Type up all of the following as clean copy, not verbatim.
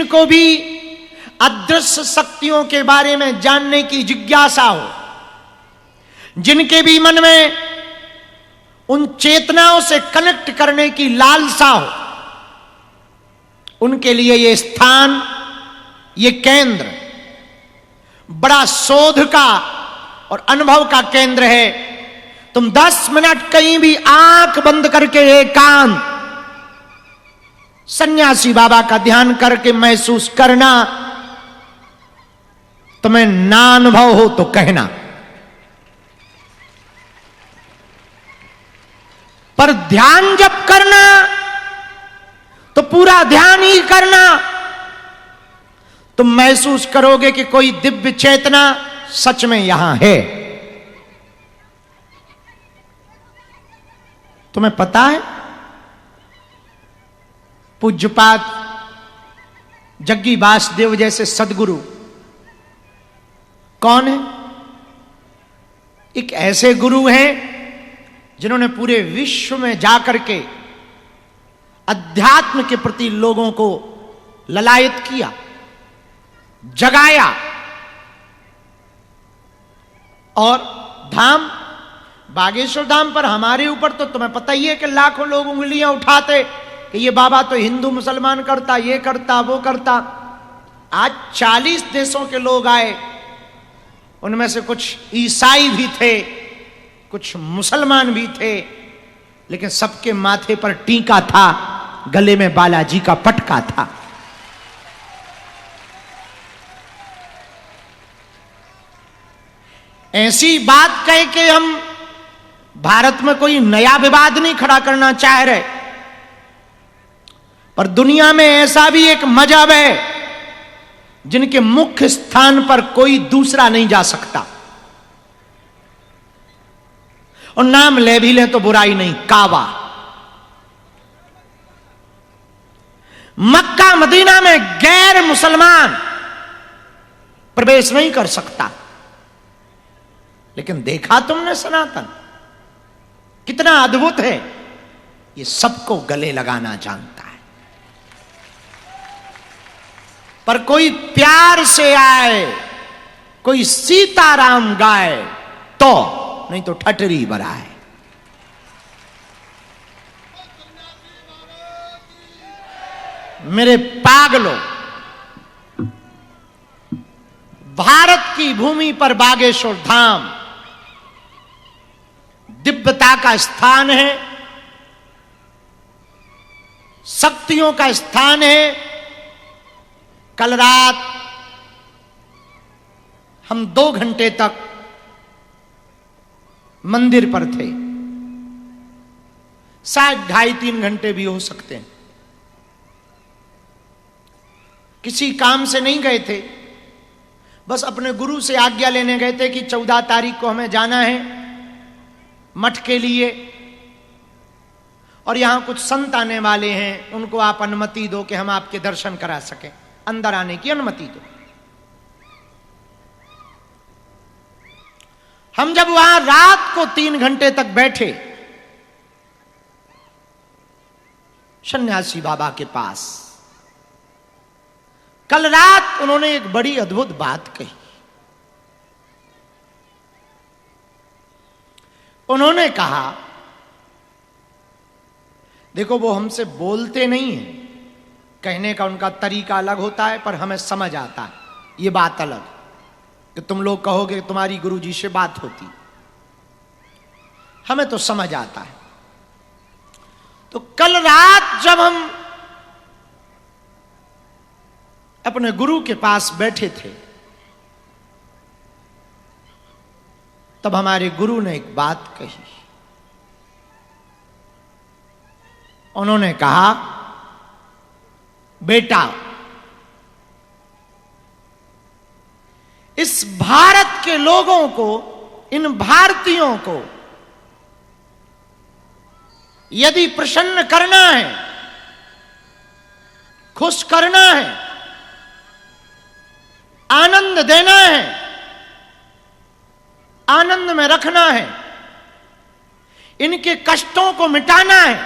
जिनको भी अदृश्य शक्तियों के बारे में जानने की जिज्ञासा हो, जिनके भी मन में उन चेतनाओं से कनेक्ट करने की लालसा हो, उनके लिए ये स्थान, ये केंद्र बड़ा शोध का और अनुभव का केंद्र है। तुम 10 मिनट कहीं भी आंख बंद करके एकांत सन्यासी बाबा का ध्यान करके महसूस करना। तुम्हें ना अनुभव हो तो कहना, पर ध्यान जब करना तो पूरा ध्यान ही करना। तुम महसूस करोगे कि कोई दिव्य चेतना सच में यहां है। तुम्हें पता है पूज्यपाद जग्गी वासुदेव जैसे सदगुरु कौन है? एक ऐसे गुरु हैं जिन्होंने पूरे विश्व में जाकर के अध्यात्म के प्रति लोगों को ललायत किया, जगाया। और धाम बागेश्वर धाम पर हमारे ऊपर तो तुम्हें पता ही है कि लाखों लोग उंगलियां उठाते कि ये बाबा तो हिंदू मुसलमान करता, ये करता, वो करता। आज 40 देशों के लोग आए, उनमें से कुछ ईसाई भी थे, कुछ मुसलमान भी थे, लेकिन सबके माथे पर टीका था, गले में बालाजी का पटका था। ऐसी बात कह के हम भारत में कोई नया विवाद नहीं खड़ा करना चाह रहे, पर दुनिया में ऐसा भी एक मजहब है जिनके मुख्य स्थान पर कोई दूसरा नहीं जा सकता। और नाम ले भी ले तो बुराई नहीं, काबा। मक्का मदीना में गैर मुसलमान प्रवेश नहीं कर सकता, लेकिन देखा तुमने सनातन कितना अद्भुत है। ये सबको गले लगाना जानता है। पर कोई प्यार से आए, कोई सीताराम गाए तो, नहीं तो ठटरी बराए। मेरे पागलों, भारत की भूमि पर बागेश्वर धाम दिव्यता का स्थान है, शक्तियों का स्थान है। कल रात हम 2 घंटे तक मंदिर पर थे, शायद 2.5-3 घंटे भी हो सकते हैं। किसी काम से नहीं गए थे, बस अपने गुरु से आज्ञा लेने गए थे कि 14 तारीख को हमें जाना है मठ के लिए, और यहां कुछ संत आने वाले हैं, उनको आप अनुमति दो कि हम आपके दर्शन करा सकें, अंदर आने की अनुमति दो। हम जब वहां रात को 3 घंटे तक बैठे सन्यासी बाबा के पास, कल रात उन्होंने एक बड़ी अद्भुत बात कही। उन्होंने कहा, देखो वो हमसे बोलते नहीं है, कहने का उनका तरीका अलग होता है, पर हमें समझ आता है। ये बात अलग कि तुम लोग कहोगे कि तुम्हारी गुरुजी से बात होती, हमें तो समझ आता है। तो कल रात जब हम अपने गुरु के पास बैठे थे, तब हमारे गुरु ने एक बात कही। उन्होंने कहा, बेटा, इस भारत के लोगों को, इन भारतीयों को यदि प्रसन्न करना है, खुश करना है, आनंद देना है, आनंद में रखना है, इनके कष्टों को मिटाना है,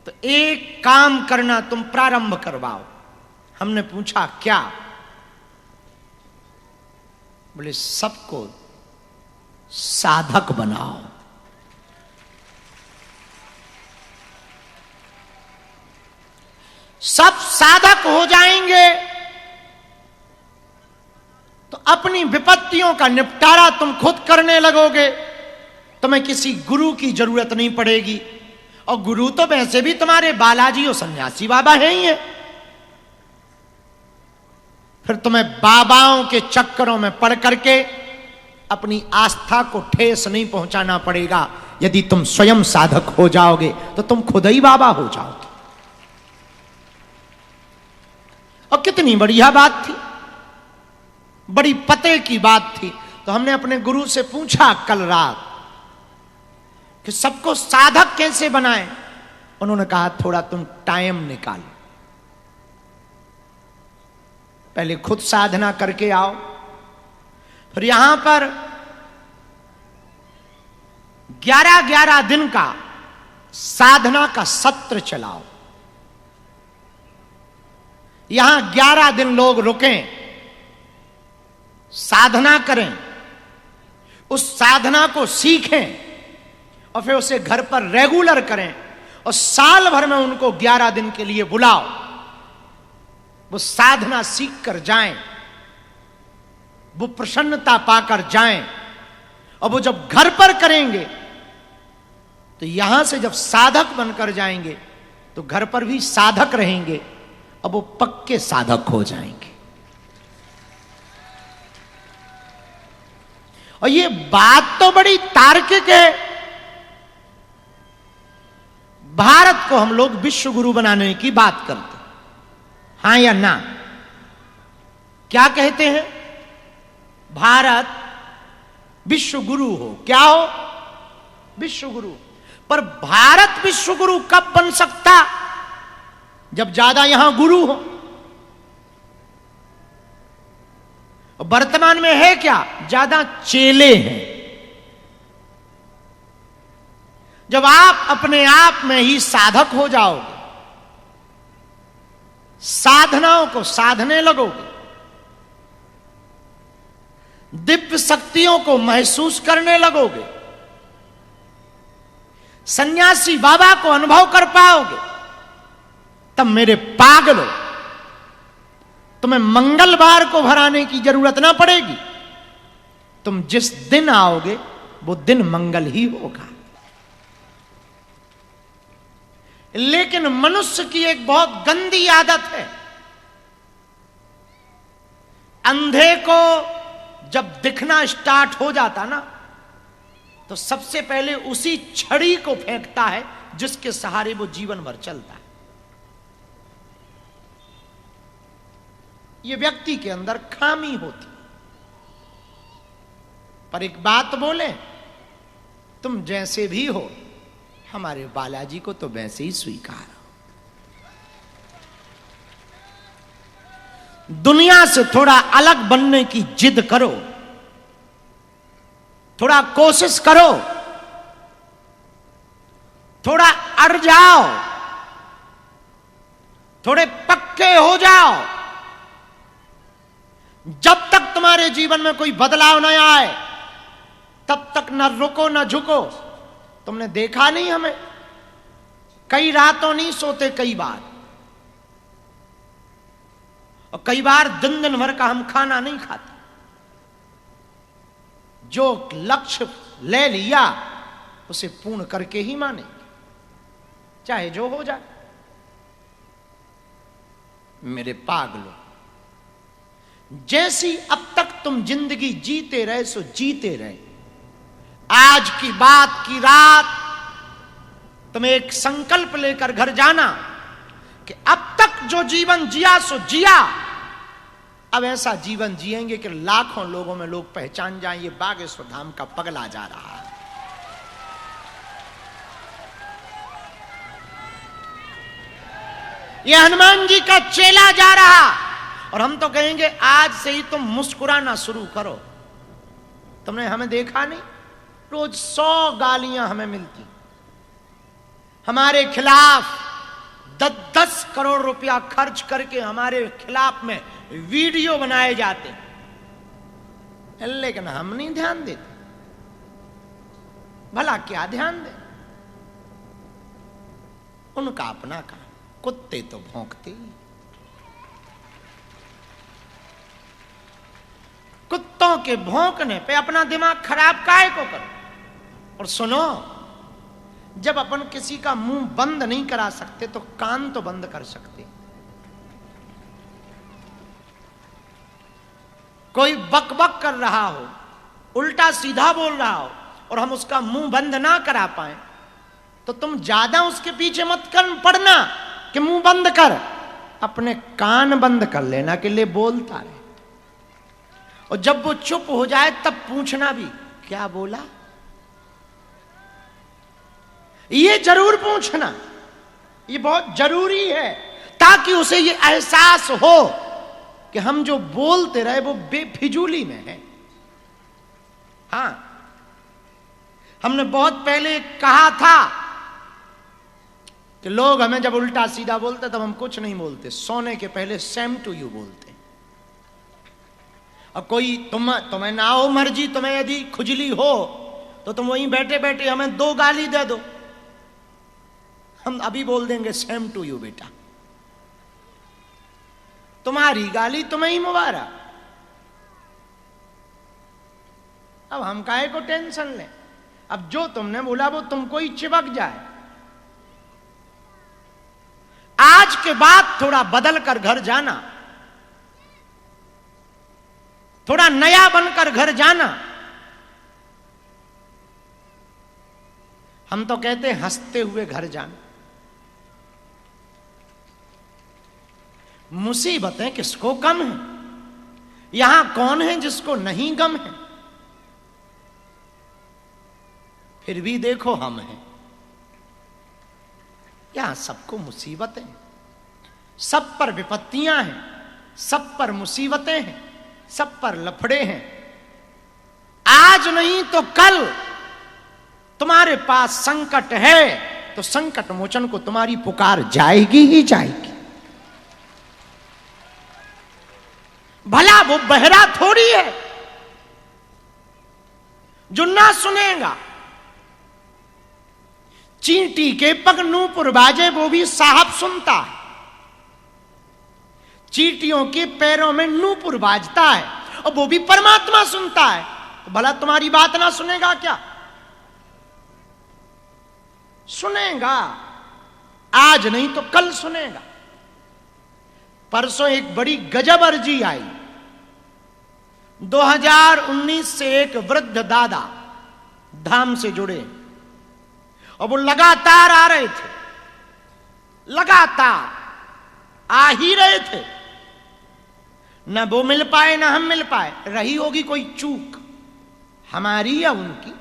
तो एक काम करना, तुम प्रारंभ करवाओ। हमने पूछा क्या? बोले सबको साधक बनाओ। सब साधक हो जाएंगे तो अपनी विपत्तियों का निपटारा तुम खुद करने लगोगे, तुम्हें किसी गुरु की जरूरत नहीं पड़ेगी। और गुरु तो वैसे भी तुम्हारे बालाजी और सन्यासी बाबा हैं ही है। फिर तुम्हें बाबाओं के चक्करों में पड़ करके अपनी आस्था को ठेस नहीं पहुंचाना पड़ेगा। यदि तुम स्वयं साधक हो जाओगे तो तुम खुद ही बाबा हो जाओगे। और कितनी बढ़िया बात थी, बड़ी पते की बात थी। तो हमने अपने गुरु से पूछा कल रात कि सबको साधक कैसे बनाएं। उन्होंने कहा थोड़ा तुम टाइम निकालो, पहले खुद साधना करके आओ, फिर यहां पर 11-11 दिन का साधना का सत्र चलाओ। यहां 11 दिन लोग रुकें, साधना करें, उस साधना को सीखें और फिर उसे घर पर रेगुलर करें। और साल भर में उनको 11 दिन के लिए बुलाओ, वो साधना सीख कर जाएं, वो प्रसन्नता पाकर जाएं। और वो जब घर पर करेंगे तो यहां से जब साधक बनकर जाएंगे तो घर पर भी साधक रहेंगे, अब वो पक्के साधक हो जाएंगे। और ये बात तो बड़ी तार्किक है। भारत को हम लोग विश्व गुरु बनाने की बात करते, हां या ना? क्या कहते हैं? भारत विश्व गुरु हो। क्या हो? विश्व गुरु। पर भारत विश्व गुरु कब बन सकता? जब ज्यादा यहां गुरु हो। वर्तमान में है क्या? ज्यादा चेले हैं। जब आप अपने आप में ही साधक हो जाओगे, साधनाओं को साधने लगोगे, दिव्य शक्तियों को महसूस करने लगोगे, सन्यासी बाबा को अनुभव कर पाओगे, तब मेरे पागलों तुम्हें मंगलवार को भराने की जरूरत ना पड़ेगी। तुम जिस दिन आओगे वो दिन मंगल ही होगा। लेकिन मनुष्य की एक बहुत गंदी आदत है, अंधे को जब दिखना स्टार्ट हो जाता ना तो सबसे पहले उसी छड़ी को फेंकता है जिसके सहारे वो जीवन भर चलता है। ये व्यक्ति के अंदर खामी होती। पर एक बात बोले, तुम जैसे भी हो हमारे बालाजी को तो वैसे ही स्वीकार हो। दुनिया से थोड़ा अलग बनने की जिद करो, थोड़ा कोशिश करो, थोड़ा अड़ जाओ, थोड़े पक्के हो जाओ। जब तक तुम्हारे जीवन में कोई बदलाव न आए तब तक न रुको न झुको। तुमने देखा नहीं, हमें कई रातों नहीं सोते, कई बार, और कई बार दिन दिन भर का हम खाना नहीं खाते। जो लक्ष्य ले लिया उसे पूर्ण करके ही मानेंगे, चाहे जो हो जाए। मेरे पागलों, जैसी अब तक तुम जिंदगी जीते रहे सो जीते रहे। आज की बात की रात तुम एक संकल्प लेकर घर जाना कि अब तक जो जीवन जिया सो जिया, अब ऐसा जीवन जिएंगे कि लाखों लोगों में लोग पहचान जाएं ये बागेश्वर धाम का पगला जा रहा है। ये हनुमान जी का चेला जा रहा। और हम तो कहेंगे आज से ही तुम मुस्कुराना शुरू करो। तुमने हमें देखा नहीं, रोज 100 गालियां हमें मिलती हमारे खिलाफ, 10-10 करोड़ रुपया खर्च करके हमारे खिलाफ में वीडियो बनाए जाते, लेकिन हम नहीं ध्यान देते। भला क्या ध्यान दे, उनका अपना काम, कुत्ते तो भौंकते ही। कुत्तों के भौंकने पे अपना दिमाग खराब काहे को करो। और सुनो, जब अपन किसी का मुंह बंद नहीं करा सकते तो कान तो बंद कर सकते। कोई बकबक कर रहा हो, उल्टा सीधा बोल रहा हो, और हम उसका मुंह बंद ना करा पाए, तो तुम ज्यादा उसके पीछे मत कर पड़ना कि मुंह बंद कर, अपने कान बंद कर लेना कि ले बोलता रहे। और जब वो चुप हो जाए तब पूछना भी क्या बोला, ये जरूर पूछना, ये बहुत जरूरी है, ताकि उसे ये एहसास हो कि हम जो बोलते रहे वो बेफिजूली में है। हां, हमने बहुत पहले कहा था कि लोग हमें जब उल्टा सीधा बोलते तब हम कुछ नहीं बोलते, सोने के पहले सेम टू यू बोलते। और कोई तुम्हें ना हो मर्जी, तुम्हें यदि खुजली हो तो तुम वहीं बैठे बैठे हमें 2 गाली दे दो, हम अभी बोल देंगे सेम टू यू बेटा, तुम्हारी गाली तुम्हें ही मुबारक। अब हम काहे को टेंशन लें, अब जो तुमने बोला वो तुमको ही चिपक जाए। आज के बाद थोड़ा बदल कर घर जाना, थोड़ा नया बनकर घर जाना। हम तो कहते हैं हंसते हुए घर जाना। मुसीबतें किसको कम है, यहां कौन है जिसको नहीं गम है। फिर भी देखो हम हैं, यहां सबको मुसीबतें हैं, सब पर विपत्तियां हैं, सब पर मुसीबतें हैं, सब पर लफड़े हैं। आज नहीं तो कल तुम्हारे पास संकट है तो संकट मोचन को तुम्हारी पुकार जाएगी ही जाएगी। भला वो बहरा थोड़ी है जो ना सुनेगा। चींटी के पग नूपुर बाजे वो भी साहब सुनता है, चींटियों के पैरों में नूपुर बाजता है और वो भी परमात्मा सुनता है। तो भला तुम्हारी बात ना सुनेगा क्या? सुनेगा, आज नहीं तो कल सुनेगा। परसों एक बड़ी गजब अर्जी आई। 2019 से एक वृद्ध दादा धाम से जुड़े और वो लगातार आ रहे थे, लगातार आ ही रहे थे। न वो मिल पाए न हम मिल पाए, रही होगी कोई चूक हमारी या उनकी।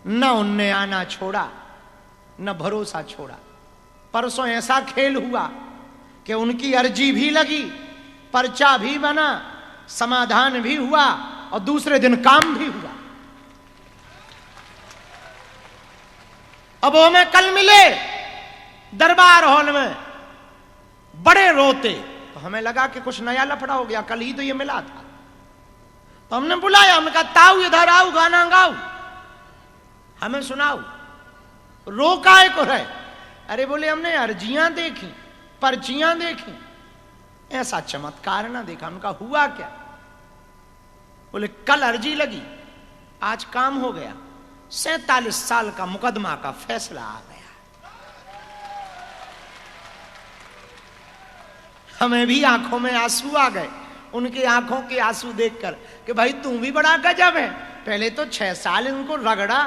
न उनने आना छोड़ा न भरोसा छोड़ा। परसों ऐसा खेल हुआ कि उनकी अर्जी भी लगी, पर्चा भी बना, समाधान भी हुआ और दूसरे दिन काम भी हुआ। अब वो हमें कल मिले दरबार हॉल में, बड़े रोते। तो हमें लगा कि कुछ नया लफड़ा हो गया, कल ही तो ये मिला था। तो हमने बुलाया, हमने कहा ताऊ इधर आओ, गाना गाओ, हमें सुनाओ। रो काहे को रहे? अरे बोले हमने अर्जियां देखी, पर्चियां देखी, ऐसा चमत्कार ना देखा। उनका हुआ क्या? बोले कल अर्जी लगी, आज काम हो गया, 47 साल का मुकदमा का फैसला आ गया। हमें भी आंखों में आंसू आ गए, उनकी आंखों के आंसू देखकर कि भाई तू भी बड़ा गजब है। पहले तो 6 साल इनको रगड़ा,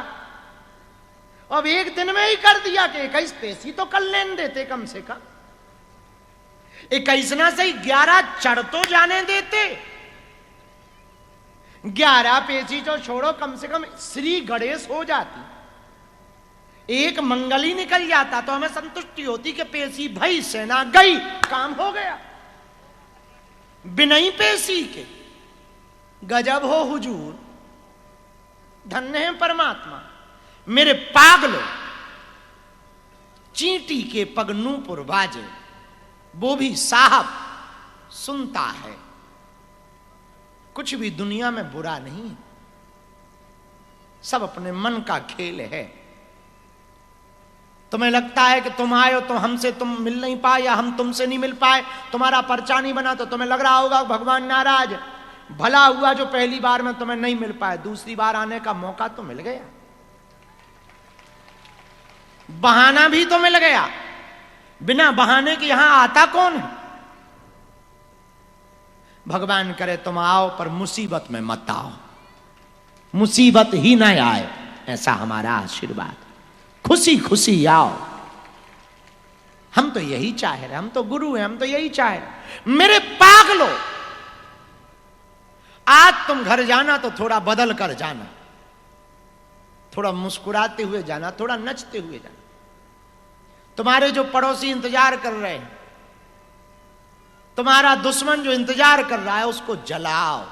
अब एक दिन में ही कर दिया कि 21 पेशी तो कल लेन देते कम से कम। 21 ना सही 11 चढ़ तो जाने देते। 11 पेशी तो छोड़ो, कम से कम श्री गणेश हो जाती, एक मंगल ही निकल जाता तो हमें संतुष्टि होती कि पेशी भई सेना गई, काम हो गया। बिना पेशी के गजब हो हुजूर, धन्य है परमात्मा। मेरे पागलों, चींटी के पग नूपुर बाजे, वो भी साहब सुनता है। कुछ भी दुनिया में बुरा नहीं है, सब अपने मन का खेल है। तुम्हें लगता है कि तुम आए हो तो हमसे तुम मिल नहीं पाए या हम तुमसे नहीं मिल पाए, तुम्हारा पर्चा नहीं बना, तो तुम्हें लग रहा होगा भगवान नाराज। भला हुआ जो पहली बार में तुम्हें नहीं मिल पाए, दूसरी बार आने का मौका तो मिल गया, बहाना भी तो मिल गया। बिना बहाने के यहां आता कौन है? भगवान करे तुम आओ, पर मुसीबत में मत आओ, मुसीबत ही ना आए, ऐसा हमारा आशीर्वाद। खुशी खुशी आओ। हम तो यही चाह रहे, हम तो गुरु हैं, हम तो यही चाह रहे। मेरे पागलो, आज तुम घर जाना तो थोड़ा बदल कर जाना, थोड़ा मुस्कुराते हुए जाना, थोड़ा नचते हुए जाना। तुम्हारे जो पड़ोसी इंतजार कर रहे हैं, तुम्हारा दुश्मन जो इंतजार कर रहा है, उसको जलाओ।